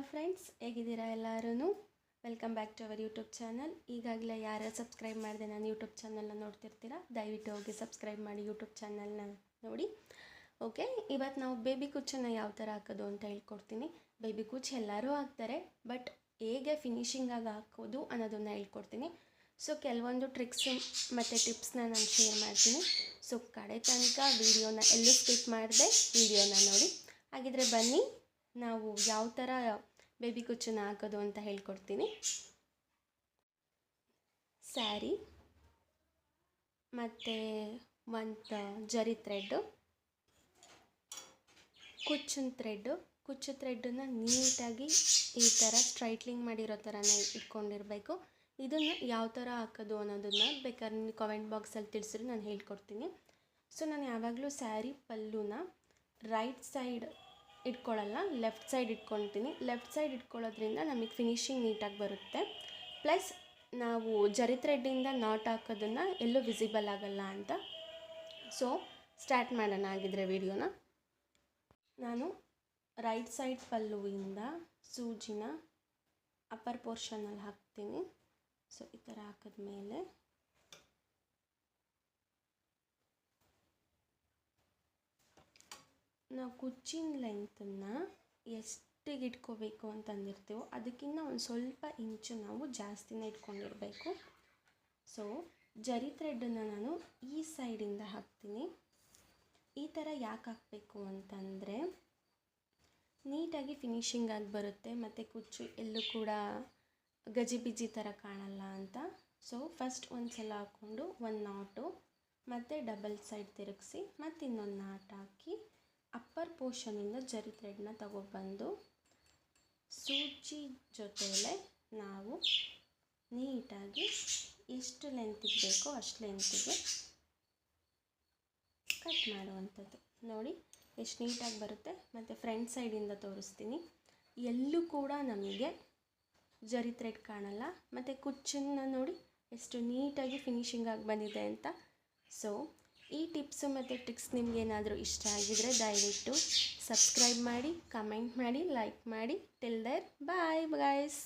Friends, ಹೇಗಿದ್ದೀರಾ ಎಲ್ಲರೂ? Welcome back to our YouTube channel. ಈಗಾಗಲೇ ಯಾರು ಸಬ್ಸ್ಕ್ರೈಬ್ ಮಾಡಿದೆ ನಾನು ಯೂಟ್ಯೂಬ್ ಚಾನಲ್ನ ನೋಡ್ತಿರ್ತೀರಾ, ದಯವಿಟ್ಟು ಹೋಗಿ ಸಬ್ಸ್ಕ್ರೈಬ್ ಮಾಡಿ ಯೂಟ್ಯೂಬ್ ಚಾನಲ್ನ ನೋಡಿ. ಓಕೆ, ಇವತ್ತು ನಾವು ಬೇಬಿ ಕುಚ್ಚನ್ನು ಯಾವ ಥರ ಹಾಕೋದು ಅಂತ ಹೇಳ್ಕೊಡ್ತೀನಿ. ಬೇಬಿ ಕುಚ್ಚು ಎಲ್ಲರೂ ಹಾಕ್ತಾರೆ, ಬಟ್ ಹೇಗೆ ಫಿನಿಶಿಂಗಾಗಿ ಹಾಕೋದು ಅನ್ನೋದನ್ನು ಹೇಳ್ಕೊಡ್ತೀನಿ. ಸೊ ಕೆಲವೊಂದು ಟ್ರಿಕ್ಸು ಮತ್ತು ಟಿಪ್ಸ್ನ ನಾನು ಶೇರ್ ಮಾಡ್ತೀನಿ. ಸೊ ಕಡೆ ತನಕ ವೀಡಿಯೋನ ಎಲ್ಲೂ ಸ್ಕಿಪ್ ಮಾಡದೆ ವೀಡಿಯೋನ ನೋಡಿ. ಹಾಗಿದ್ರೆ ಬನ್ನಿ, ನಾವು ಯಾವ ಥರ ಬೇಬಿ ಕುಚ್ಚನ್ನು ಹಾಕೋದು ಅಂತ ಹೇಳ್ಕೊಡ್ತೀನಿ. ಸ್ಯಾರಿ ಮತ್ತು ಒಂದು ಜರಿ ಥ್ರೆಡ್ಡು, ಕುಚ್ಚು ಥ್ರೆಡ್ಡನ್ನು ನೀಟಾಗಿ ಈ ಥರ ಸ್ಟ್ರೈಟ್ಲಿಂಗ್ ಮಾಡಿರೋ ಥರನೇ ಇಟ್ಕೊಂಡಿರಬೇಕು. ಇದನ್ನು ಯಾವ ಥರ ಹಾಕೋದು ಅನ್ನೋದನ್ನು ಬೇಕಾದ್ರೆ ನೀವು ಕಾಮೆಂಟ್ ಬಾಕ್ಸಲ್ಲಿ ತಿಳಿಸಿದ್ರೆ ನಾನು ಹೇಳ್ಕೊಡ್ತೀನಿ. ಸೊ ನಾನು ಯಾವಾಗಲೂ ಸ್ಯಾರಿ ಪಲ್ಲುನ ರೈಟ್ ಸೈಡ್ ಇಟ್ಕೊಳ್ಳಲ್ಲ, ಲೆಫ್ಟ್ ಸೈಡ್ ಇಟ್ಕೊಳ್ತೀನಿ. ಲೆಫ್ಟ್ ಸೈಡ್ ಇಟ್ಕೊಳ್ಳೋದ್ರಿಂದ ನಮಗೆ ಫಿನಿಶಿಂಗ್ ನೀಟಾಗಿ ಬರುತ್ತೆ. ಪ್ಲಸ್ ನಾವು ಜರಿ ಥ್ರೆಡ್ಡಿಂದ ನಾಟ್ ಹಾಕೋದನ್ನು ಎಲ್ಲೂ ವಿಸಿಬಲ್ ಆಗಲ್ಲ ಅಂತ. ಸೊ ಸ್ಟಾರ್ಟ್ ಮಾಡೋಣ ಆಗಿದ್ರೆ ವಿಡಿಯೋನ. ನಾನು ರೈಟ್ ಸೈಡ್ ಪಲ್ಲುವಿಂದ ಸೂಜಿನ ಅಪ್ಪರ್ ಪೋರ್ಷನಲ್ಲಿ ಹಾಕ್ತೀನಿ. ಸೊ ಈ ಥರ ಹಾಕಿದ್ಮೇಲೆ ನಾವು ಕುಚ್ಚಿನ ಲೆಂತನ್ನು ಎಷ್ಟಿಗೆ ಇಟ್ಕೋಬೇಕು ಅಂತಂದಿರ್ತೀವೋ ಅದಕ್ಕಿಂತ ಒಂದು ಸ್ವಲ್ಪ ಇಂಚು ನಾವು ಜಾಸ್ತಿನೇ ಇಟ್ಕೊಂಡಿರಬೇಕು. ಸೊ ಜರಿ ಥ್ರೆಡ್ಡನ್ನು ನಾನು ಈ ಸೈಡಿಂದ ಹಾಕ್ತೀನಿ. ಈ ಥರ ಯಾಕೆ ಹಾಕಬೇಕು ಅಂತಂದರೆ ನೀಟಾಗಿ ಫಿನಿಶಿಂಗ್ ಆಗಿ ಬರುತ್ತೆ ಮತ್ತು ಕುಚ್ಚು ಎಲ್ಲೂ ಕೂಡ ಗಜಿಬಿಜಿ ಥರ ಕಾಣಲ್ಲ ಅಂತ. ಸೊ ಫಸ್ಟ್ ಒಂದು ಸಲ ಹಾಕ್ಕೊಂಡು ಒಂದು ನಾಟು ಮತ್ತು ಡಬಲ್ ಸೈಡ್ ತಿರುಗಿಸಿ ಮತ್ತು ಇನ್ನೊಂದು ನಾಟ್ ಹಾಕಿ ಅಪ್ಪರ್ ಪೋರ್ಷನಿಂದ ಜರಿ ಥ್ರೆಡ್ನ ತಗೊಬಂದು ಸೂಜಿ ಜೊತೆಯಲ್ಲೇ ನಾವು ನೀಟಾಗಿ ಎಷ್ಟು ಲೆಂತಿಗೆ ಬೇಕೋ ಅಷ್ಟು ಲೆಂತಿಗೆ ಕಟ್ ಮಾಡುವಂಥದ್ದು. ನೋಡಿ ಎಷ್ಟು ನೀಟಾಗಿ ಬರುತ್ತೆ. ಮತ್ತು ಫ್ರಂಟ್ ಸೈಡಿಂದ ತೋರಿಸ್ತೀನಿ. ಎಲ್ಲೂ ಕೂಡ ನಮಗೆ ಜರಿ ಥ್ರೆಡ್ ಕಾಣಲ್ಲ ಮತ್ತು ಕುಚ್ಚನ್ನು ನೋಡಿ ಎಷ್ಟು ನೀಟಾಗಿ ಫಿನಿಶಿಂಗ್ ಆಗಿ ಬಂದಿದೆ ಅಂತ. ಸೊ ಈ ಟಿಪ್ಸು ಮತ್ತು ಟ್ರಿಕ್ಸ್ ನಿಮಗೇನಾದರೂ ಇಷ್ಟ ಆಗಿದರೆ ದಯವಿಟ್ಟು ಸಬ್ಸ್ಕ್ರೈಬ್ ಮಾಡಿ, ಕಮೆಂಟ್ ಮಾಡಿ, ಲೈಕ್ ಮಾಡಿ. Till there bye guys.